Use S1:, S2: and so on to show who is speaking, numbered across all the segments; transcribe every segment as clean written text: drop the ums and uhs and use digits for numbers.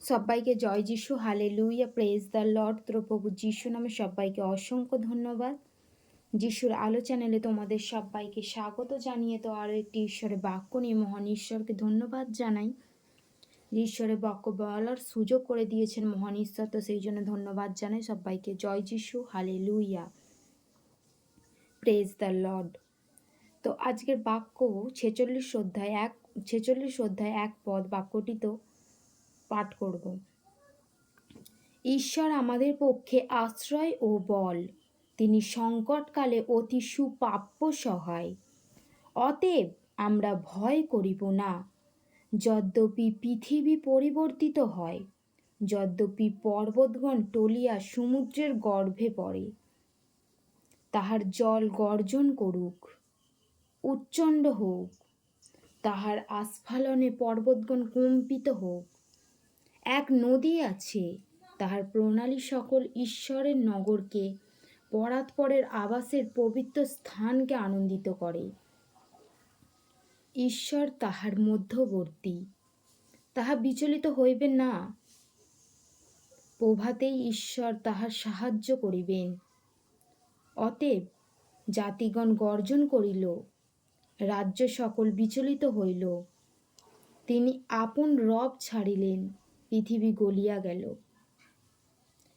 S1: সবাইকে জয় যিশু, hallelujah, praise the Lord. প্রভু যিশু নামে সবাইকে অসংখ্য ধন্যবাদ। যিশুর আলো চ্যানেলে তোমাদের সবাইকে স্বাগত জানিয়ে তো আরও একটি ঈশ্বরের বাক্য নিয়ে মহান ঈশ্বরকে ধন্যবাদ জানাই। ঈশ্বরের বাক্য বলার সুযোগ করে দিয়েছেন মহান ঈশ্বর, তো সেই জন্য ধন্যবাদ জানাই সবাইকে। জয় যিশু, হালেলুয়া, প্রেজ দ্য লর্ড। তো আজকের বাক্য 46 অধ্যায় 1 পদ বাক্যটি তো পাঠ করব। ঈশ্বর আমাদের পক্ষে আশ্রয় ও বল, তিনি সংকটকালে অতি সুপ্রাপ্য সহায়। অতএব আমরা ভয় করিব না, যদ্যপি পৃথিবী পরিবর্তিত হয়, যদ্যপি পর্বতগণ টলিয়া সমুদ্রের গর্ভে পড়ে, তাহার জল গর্জন করুক, উচ্চণ্ড হোক, তাহার আস্ফালনে পর্বতগণ কম্পিত হোক। এক নদী আছে, তাহার প্রণালী সকল ঈশ্বরের নগরকে, পরাৎপরের আবাসের পবিত্র স্থানকে আনন্দিত করে। ঈশ্বর তাহার মধ্যবর্তী, তাহা বিচলিত হইবে না। প্রভাতেই ঈশ্বর তাহার সাহায্য করিবেন। অতএব জাতিগণ গর্জন করিল, রাজ্য সকল বিচলিত হইল। তিনি আপন রব ছাড়িলেন, পৃথিবী গলিয়া গেল।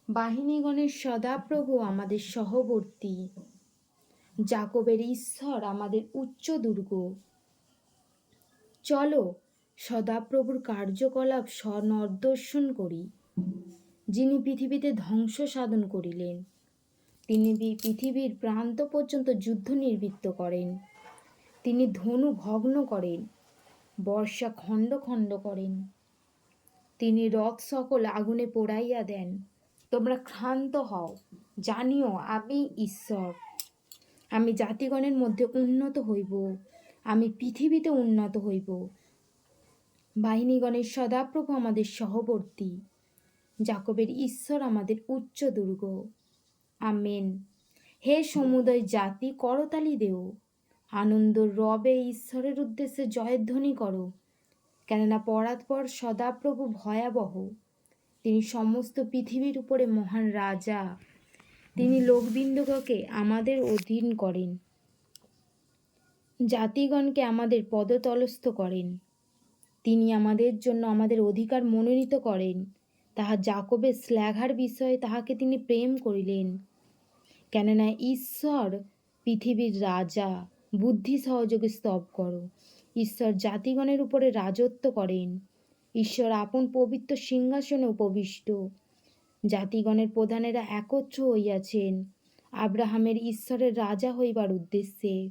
S1: বাহিনীগণের সদাপ্রভু আমাদের সহবর্তী, যাকবের ঈশ্বর আমাদের উচ্চ দুর্গ। চলো সদাপ্রভুর কার্যকলাপ স্বনর্দর্শন করি। যিনি পৃথিবীতে ধ্বংস সাধন করিলেন, তিনি পৃথিবীর প্রান্ত পর্যন্ত যুদ্ধ নির্বৃত্ত করেন। তিনি ধনু ভগ্ন করেন, বর্ষা খণ্ড খণ্ড করেন। তিনি রথ সকল আগুনে পোড়াইয়া দেন। তোমরা ক্ষান্ত হও, জানিও আমি ঈশ্বর। আমি জাতিগণের মধ্যে উন্নত হইব, আমি পৃথিবীতে উন্নত হইব। বাহিনীগণের সদাপ্রভু আমাদের সহবর্তী, যাকবের ঈশ্বর আমাদের উচ্চ দুর্গ। আমেন। হে সমুদয় জাতি, করতালি দেও, আনন্দ রবে ঈশ্বরের উদ্দেশ্যে জয়ধ্বনি করো। কেননা পরাৎপর সদাপ্রভু ভয়াবহ, তিনি সমস্ত পৃথিবীর উপরে মহান রাজা। তিনি লোকবৃন্দকে আমাদের অধীন করেন, জাতিগণকে আমাদের পদতলস্থ করেন। তিনি আমাদের জন্য আমাদের অধিকার মনোনীত করেন। তাহা যাকবের শ্লাঘার বিষয়ে তাহাকে তিনি প্রেম করিলেন। কেননা ঈশ্বর পৃথিবীর রাজা, বুদ্ধি সহযোগে স্তব করো। ঈশ্বর জাতিগণের উপরে রাজত্ব করেন। ঈশ্বর আপন পবিত্র সিংহাসনে উপবিষ্ট। জাতিগণের প্রধানেরা একত্র হইয়াছেন আব্রাহামের ঈশ্বরের রাজা হইবার উদ্দেশ্যে,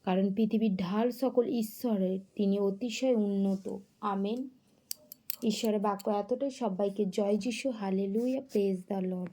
S1: কারণ পৃথিবীর ঢাল সকল ঈশ্বরের, তিনি অতিশয় উন্নত। আমেন। ঈশ্বরের বাক্য এতটাই। সবাইকে জয় যিশু, হালেলুয়া, প্রেজ দ্য লর্ড।